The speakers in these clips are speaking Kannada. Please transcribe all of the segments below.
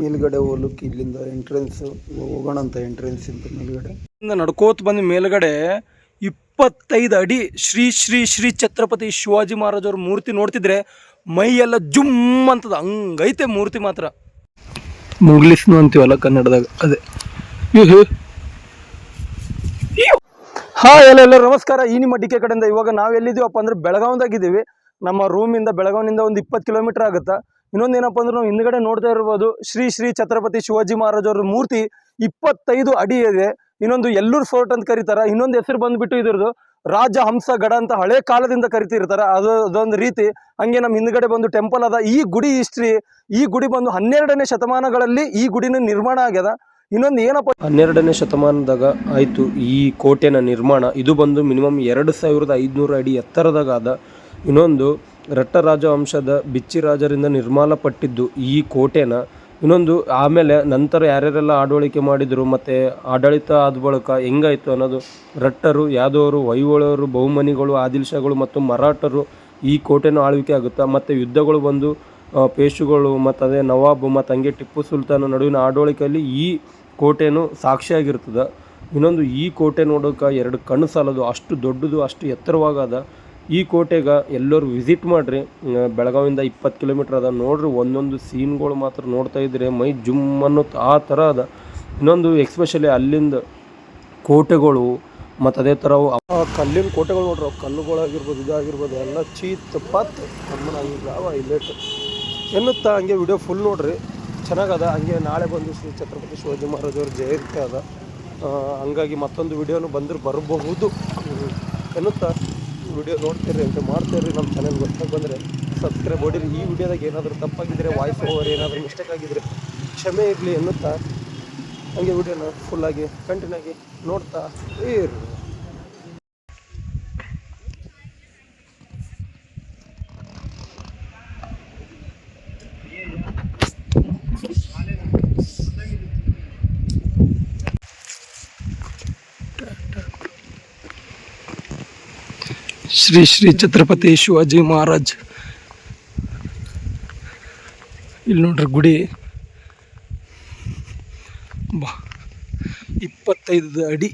ಮೇಲ್ಗಡೆ ಹೋಗ್ಲಿಕ್ಕೆ ಇಲ್ಲಿಂದ ಎಂಟ್ರೆನ್ಸ್ ಹೋಗೋಣ ಅಂತ ಎಂಟ್ರೆನ್ಸ್ ಇಂದ ಮೇಲ್ಗಡೆ ನಡ್ಕೋತ ಬಂದು ಮೇಲ್ಗಡೆ 25 ಅಡಿ ಶ್ರೀ ಶ್ರೀ ಶ್ರೀ ಛತ್ರಪತಿ ಶಿವಾಜಿ ಮಹಾರಾಜ್ ಅವ್ರ ಮೂರ್ತಿ ನೋಡ್ತಿದ್ರೆ ಮೈ ಎಲ್ಲ ಜುಮ್ ಅಂತದ, ಹಂಗೈತೆ ಮೂರ್ತಿ ಮಾತ್ರ. ಮುಂಗ್ಲಿಸ್ನು ಅಂತೀವಲ್ಲ ಕನ್ನಡದಾಗ, ಅದೇ. ಹಾಯ್ ಎಲ್ಲ ನಮಸ್ಕಾರ. ಈ ನಿಮ್ಮ ಡಿಕೆ ಕಡೆಯಿಂದ ಇವಾಗ ನಾವು ಎಲ್ಲಿದ್ದೀವಪ್ಪ ಅಂದ್ರೆ ಬೆಳಗಾವಿದಾಗಿದ್ದೀವಿ. ನಮ್ಮ ರೂಮಿಂದ ಬೆಳಗಾವಿನಿಂದ ಒಂದು 20 ಕಿಲೋಮೀಟರ್ ಆಗುತ್ತಾ. ಇನ್ನೊಂದೇನಪ್ಪ ಅಂದ್ರೆ ನಾವು ಹಿಂದ್ಗಡೆ ನೋಡ್ತಾ ಇರ್ಬೋದು ಶ್ರೀ ಶ್ರೀ ಛತ್ರಪತಿ ಶಿವಾಜಿ ಮಹಾರಾಜ್ ಅವ್ರ ಮೂರ್ತಿ 25 ಅಡಿ ಇದೆ. ಇನ್ನೊಂದು ಎಲ್ಲೂರು ಫೋರ್ಟ್ ಅಂತ ಕರೀತಾರೆ. ಇನ್ನೊಂದು ಹೆಸರು ಬಂದ್ಬಿಟ್ಟು ಇದ್ರದ್ದು ರಾಜ ಹಂಸ ಗಡ ಅಂತ ಹಳೆ ಕಾಲದಿಂದ ಕರಿತಿರ್ತಾರೆ. ಅದೊಂದು ರೀತಿ. ಹಂಗೆ ನಮ್ಮ ಹಿಂದ್ಗಡೆ ಬಂದು ಟೆಂಪಲ್ ಅದ. ಈ ಗುಡಿ ಹಿಸ್ಟ್ರಿ, ಈ ಗುಡಿ ಬಂದು 12ನೇ ಶತಮಾನಗಳಲ್ಲಿ ಈ ಗುಡಿನ ನಿರ್ಮಾಣ ಆಗ್ಯದ. ಇನ್ನೊಂದು ಏನಪ್ಪ, 12ನೇ ಶತಮಾನದಾಗ ಆಯಿತು ಈ ಕೋಟೆನ ನಿರ್ಮಾಣ. ಇದು ಬಂದು ಮಿನಿಮಮ್ 2500 ಅಡಿ ಎತ್ತರದಾಗ ಅದ. ಇನ್ನೊಂದು ರಟ್ಟ ರಾಜವಂಶದ ಬಿಚ್ಚಿ ರಾಜರಿಂದ ನಿರ್ಮಾಣಪಟ್ಟಿದ್ದು ಈ ಕೋಟೆನ. ಇನ್ನೊಂದು ಆಮೇಲೆ ನಂತರ ಯಾರ್ಯಾರೆಲ್ಲ ಆಡಳಿಕೆ ಮಾಡಿದರು ಮತ್ತು ಆಡಳಿತ ಆದ ಬಳಿಕ ಹೆಂಗಾಯಿತು ಅನ್ನೋದು ರಟ್ಟರು, ಯಾದವರು, ಹೊಯ್ಸಳರು, ಬಹುಮನಿಗಳು, ಆದಿಲ್ ಶಾಗಳು ಮತ್ತು ಮರಾಠರು ಈ ಕೋಟೆನ ಆಳ್ವಿಕೆ ಆಗುತ್ತೆ. ಮತ್ತು ಯುದ್ಧಗಳು ಬಂದು ಪೇಶುಗಳು ಮತ್ತು ಅದೇ ನವಾಬ್ ಮತ್ತು ಹಂಗೆ ಟಿಪ್ಪು ಸುಲ್ತಾನ ನಡುವಿನ ಆಡಳಿಕೆಯಲ್ಲಿ ಈ ಕೋಟೆನೂ ಸಾಕ್ಷಿಯಾಗಿರ್ತದೆ. ಇನ್ನೊಂದು ಈ ಕೋಟೆ ನೋಡೋಕೆ 2 ಕಣ್ಣು ಸಾಲದು, ಅಷ್ಟು ದೊಡ್ಡದು, ಅಷ್ಟು ಎತ್ತರವಾಗದ. ಈ ಕೋಟೆಗೆ ಎಲ್ಲರೂ ವಿಸಿಟ್ ಮಾಡಿರಿ. ಬೆಳಗಾವಿಂದ 20 ಕಿಲೋಮೀಟ್ರ್ ಅದ. ನೋಡ್ರಿ ಒಂದೊಂದು ಸೀನ್ಗಳು ಮಾತ್ರ ನೋಡ್ತಾ ಇದ್ರೆ ಮೈ ಜುಮ್ ಅನ್ನೋ ಆ ಥರ ಅದ. ಇನ್ನೊಂದು ಎಕ್ಸ್ಪೆಷಲಿ ಅಲ್ಲಿಂದ ಕೋಟೆಗಳು ಮತ್ತು ಅದೇ ಥರ ಕಲ್ಲಿನ ಕೋಟೆಗಳು ನೋಡ್ರಿ. ಕಲ್ಲುಗಳಾಗಿರ್ಬೋದು, ಇದಾಗಿರ್ಬೋದು, ಎಲ್ಲ ಚೀತ್ ಪಾತ್ ಕಮ್ಮನಾಗಿರ್ಲಾವ ಇಲ್ಲೇಟ್ ಎನ್ನುತ್ತಾ. ಹಂಗೆ ವಿಡಿಯೋ ಫುಲ್ ನೋಡ್ರಿ, ಚೆನ್ನಾಗದ. ಹಂಗೆ ನಾಳೆ ಬಂದು ಶ್ರೀ ಛತ್ರಪತಿ ಶಿವಾಜಿ ಮಹಾರಾಜ್ ಅವ್ರ ಜಯಂತಿ ಅದ. ಹಂಗಾಗಿ ಮತ್ತೊಂದು ವಿಡಿಯೋನು ಬರಬಹುದು ಎನ್ನುತ್ತಾ ವಿಡಿಯೋ ನೋಡ್ತೀರಿ ಅಂತ ಮಾಡ್ತೀರಿ. ನಮ್ಮ ಚಾನೆಲ್ ಗೊತ್ತಾಗಿ ಬಂದರೆ ಸಬ್ಸ್ಕ್ರೈಬ್ ಹೊಡಿರಿ. ಈ ವಿಡಿಯೋದಾಗ ಏನಾದರೂ ತಪ್ಪಾಗಿದ್ದರೆ, ವಾಯ್ಸ್ ಓವರ್ ಏನಾದರೂ ಮಿಸ್ಟೇಕ್ ಆಗಿದ್ದರೆ ಕ್ಷಮೆ ಇರಲಿ ಎನ್ನುತ್ತಾ ಹಂಗೆ ವಿಡಿಯೋನ ಫುಲ್ಲಾಗಿ ಕಂಟಿನ್ಯೂ ಆಗಿ ನೋಡ್ತಾ ಇರಿ. ಶ್ರೀ ಶ್ರೀ ಛತ್ರಪತಿ ಶಿವಾಜಿ ಮಹಾರಾಜ್. ಇಲ್ಲಿ ನೋಡ್ರಿ ಗುಡಿ 25 ಅಡಿ.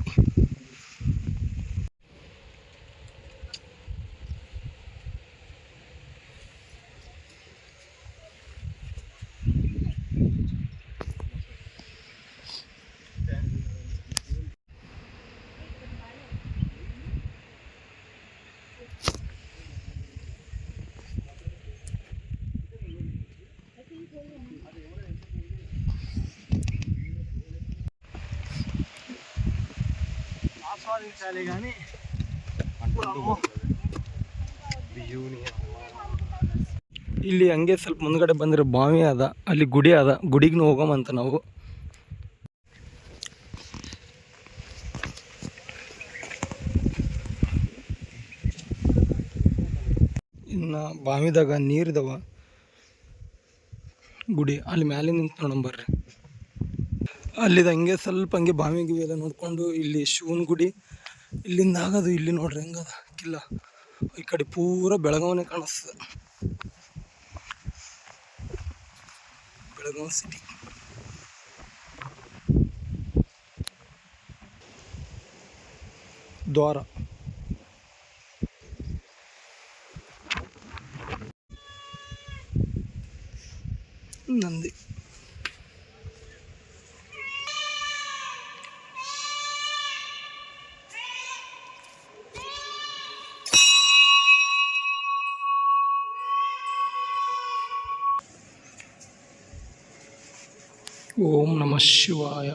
ಇಲ್ಲಿ ಹಂಗೆ ಸ್ವಲ್ಪ ಮುಂದ್ಗಡೆ ಬಂದರೆ ಬಾವಿ ಅದ, ಅಲ್ಲಿ ಗುಡಿ ಅದ. ಗುಡಿಗೆ ಹೋಗೋಮಂತ ನಾವು. ಇನ್ನು ಬಾವಿದಾಗ ನೀರಿದವ. ಗುಡಿ ಅಲ್ಲಿ ಮೇಲೆ ನಿಂತು ನೋಡಂಬರ್ರಿ. ಅಲ್ಲಿದ ಹಂಗೆ ಸ್ವಲ್ಪ ಹಂಗೆ ಬಾವಿ ಗಿವಿ ಎಲ್ಲ ನೋಡ್ಕೊಂಡು ಇಲ್ಲಿ ಶಿವನ ಗುಡಿ ಇಲ್ಲಿಂದ ಆಗೋದು. ಇಲ್ಲಿ ನೋಡ್ರಿ ಹೆಂಗದ ಕಿಲ್ಲ. ಈ ಕಡೆ ಪೂರ ಬೆಳಗಾವನೆ ಕಾಣಿಸ್ತದೆ, ಬೆಳಗಾವಿ ಸಿಟಿ. ದ್ವಾರ ನಂದಿ. ಓಂ ನಮಃ ಶಿವಾಯ.